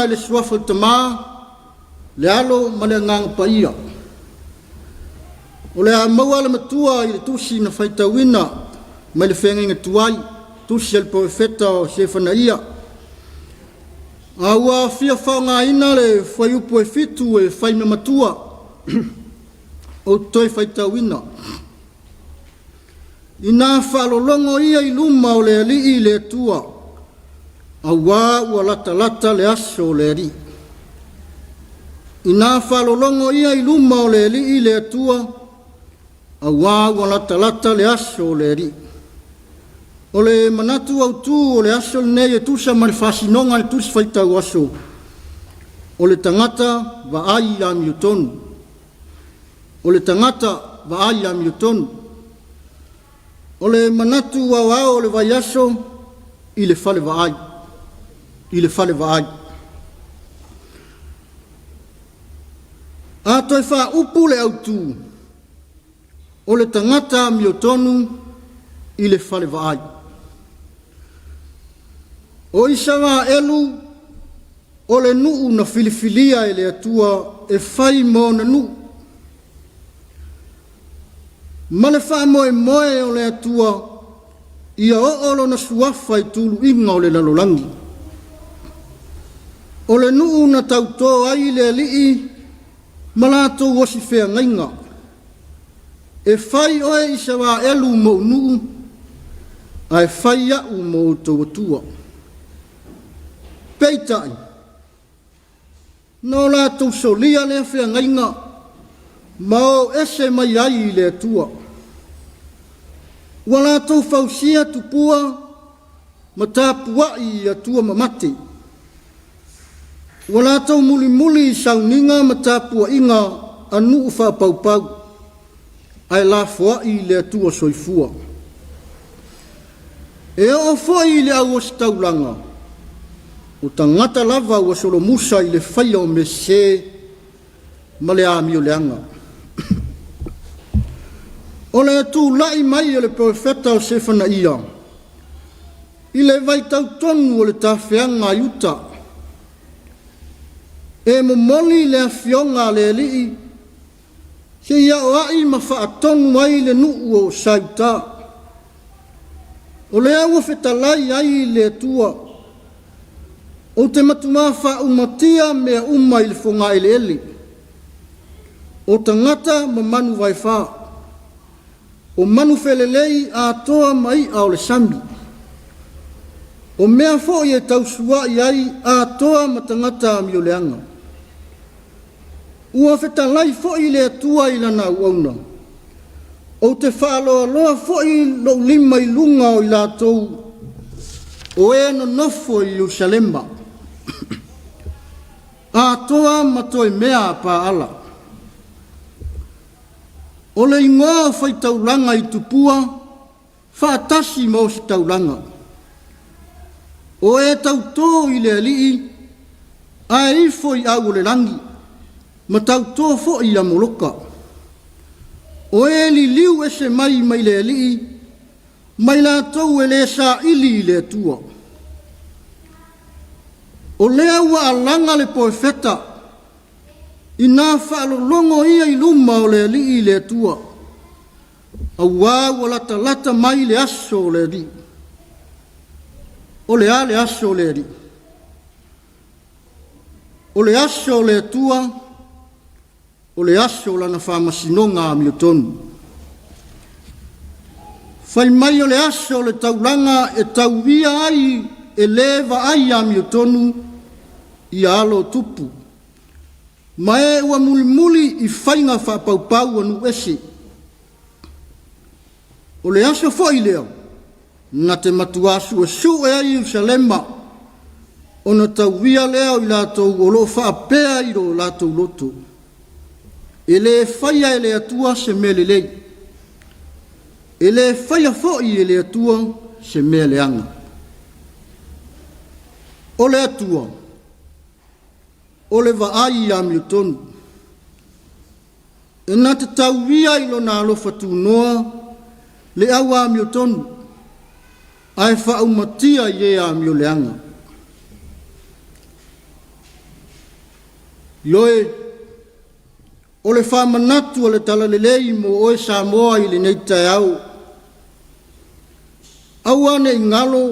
whainga le suafa tama le alo ma le ngang paia. O le a maua le matua i le tusi na whaitawina mai le whenga tuai tusi al profeta o sefana ia. A ua fia whaonga ina le whaiupu e fitu e whaime matua o toi whaitawina. Ina whalolongo ia i luma o le alii le tua. A ua lata lata le aso le ri. Ina whalolongo ia i luma o le alii le tua. A ua lata lata le aso le ri. O le manatu au tu o le aso nei e tusa ma le whasinonga le tusi whaitau aso. O le tangata wa ai a miutonu. O le tangata wa ai a miutonu. O le manatu wa o le vai aso i le whale wa ai. I le whale wa ai. A toi wha upu le au tu. O le tangata a miutonu i le whale wa ai. O isawa elu o le nuu na filifilia e le atua e whai mo na nuu. Ma le wha moe moe o le atua ia o olo na suafa i tulu inga o le lalolangi. O le nuu na tauto ai le alii malato wasi whea ngainga. E whai oe isawa elu mo nuu ai whai au mo tau atua. Peitai, no la tau solia le whea ngainga, mao ese mai ai le atua. Wala tau fausia tupua, matapua i atua mamate. Wala tau muli muli sauninga matapua inga anu ufa pau pau. Ai la fua i le atua soifua. E o fua i le awas taulanga. O tangata lava ua solo musa i le whaia o me se ma le a mio leanga. O le atu lai mai o le profeta o sefana ia. I le vai tau tonu o le tawhianga yuta. E mo moli le awhionga le lii. Se ia o ai ma wha atonu ai le nuu o sauta. O le awa whetalai ai le tua. O te matuma wha umatia mea uma i le whonga ele ele. O tangata ma manu vai wha. O manu whelelei a toa mai au le sambi. O mea fo i e tausua i ai a toa ma tangata a mio leanga. Ua whetalai fo i le atua i lana uauna. O te whaaloa loa fo i lo lima i lunga o i la tou. O e no nofo i Jerusalema. A toa matoi mea pa ala. O le ingoa whai taulanga i tupua, whaatasi mo si taulanga. O e tauto i le alii, a e ifo i au le langi, ma tauto fo i a moloka. O e li liu ese mai mai le alii, mai la tau e le sa ili le tua. O lea ua alanga le poefeta, i nā whaalolongo ia i luma o le alii le tua. A ua lata lata mai le aso le ri. O le a le aso le ri. O le aso le tua, o le aso lana whamasinonga a miotonu. Whai mai o le aso le taulanga e tauwia ai e leva ai a miotonu, i alo tupu. Ma e ua muli muli i whainga whapaupau anu esi. O le aso fo i leo, na te matuasu e su e ai Jerusalema, o na tauwia leo i lātou o lo whaapea i ro lātou loto. E le whaia e le atua se mele lei. E le whaia fo i e le atua se mele anga. O le atua, o le vaai a miutonu. E nā te tauwia i lo nā alofa tūnoa, le awa a miutonu, ai whaumatia i e a mio leanga. Ioe, o le whamanatu o le talalelei mo oe Samoa i le nei tae au. Au ane i ngalo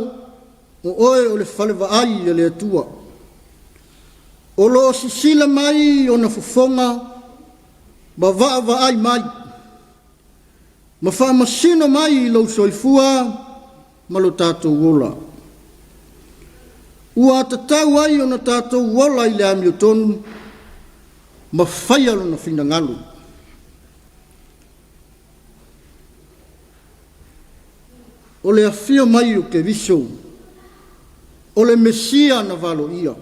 o oe o le whalewaai i le atua. O lo sisila mai o na fufonga, ma vaai mai. Ma whaamasino mai i lau soifua, ma lo tātou wola. Ua tatau ai o na tātou wola i le amio tonu, ma whaialo na whina ngalu. O le afio mai o ke viso, o le mesia na valo ia.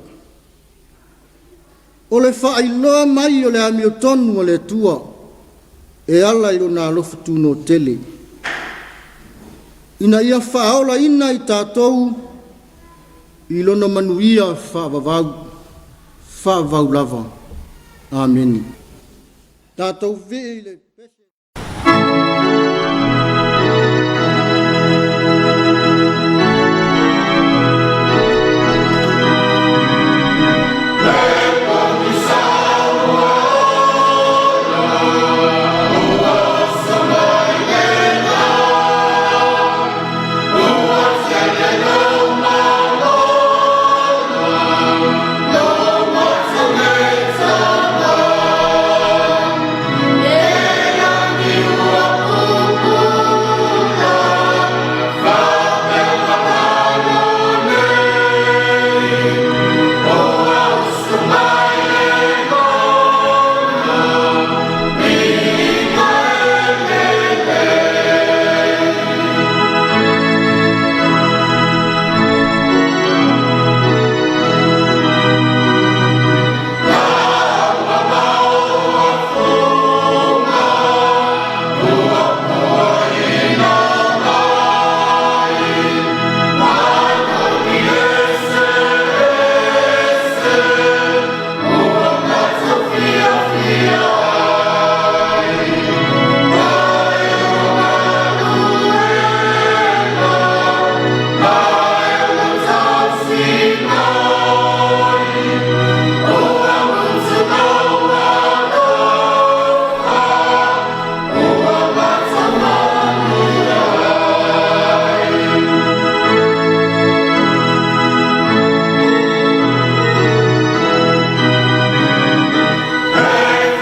O le whaailoa mai o le amio tonu o le tua, e ala i na alofa tūno tele. Ina ia whaola ina i tātou, i lona manuia whaavavau lava. Amen. Tātou vei le pese.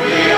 Yeah.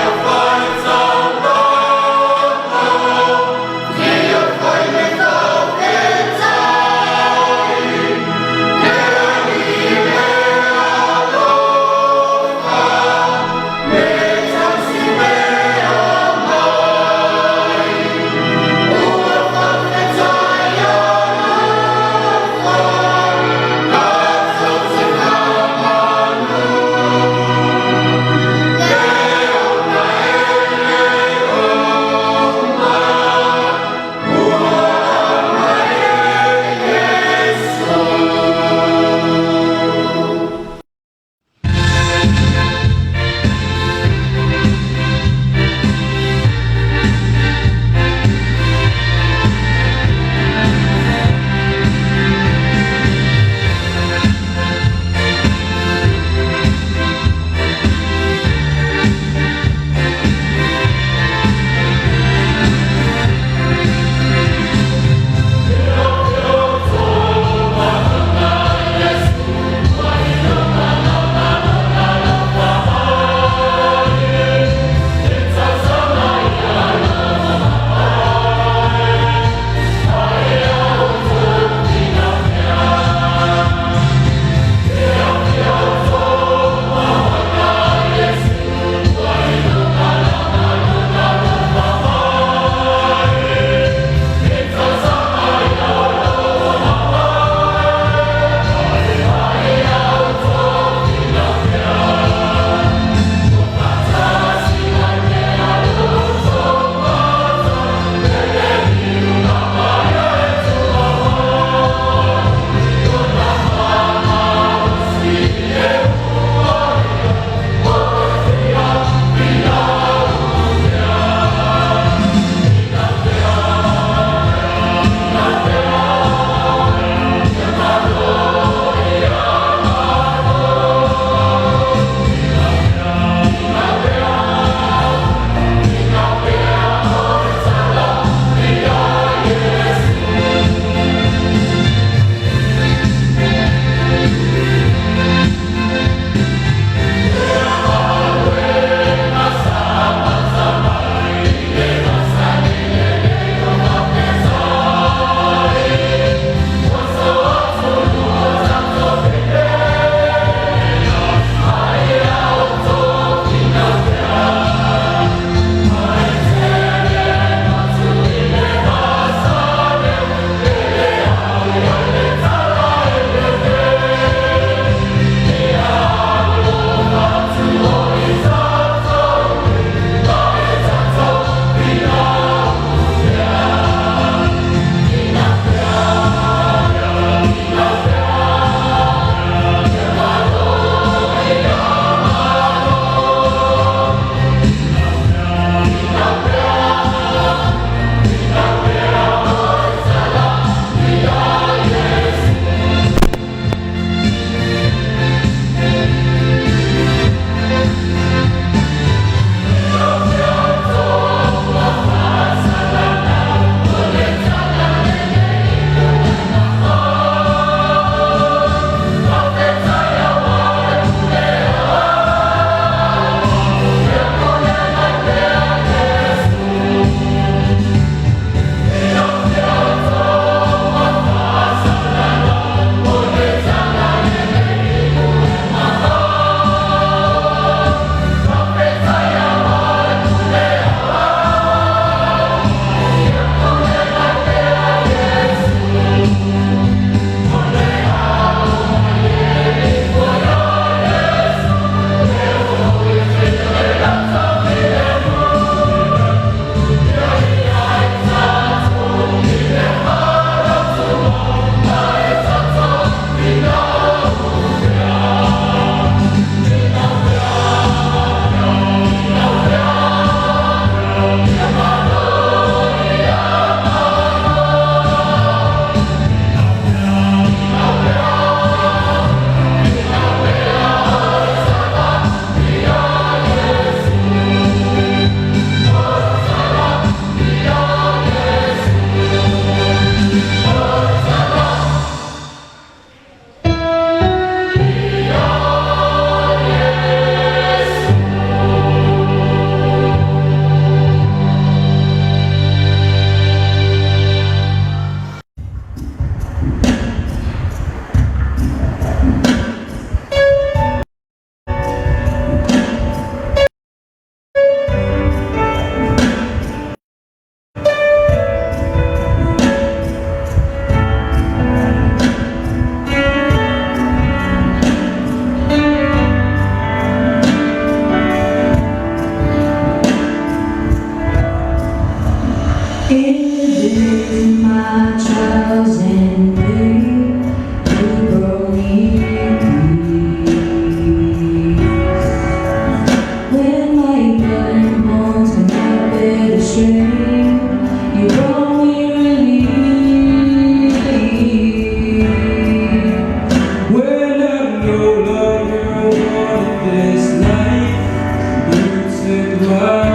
Wow.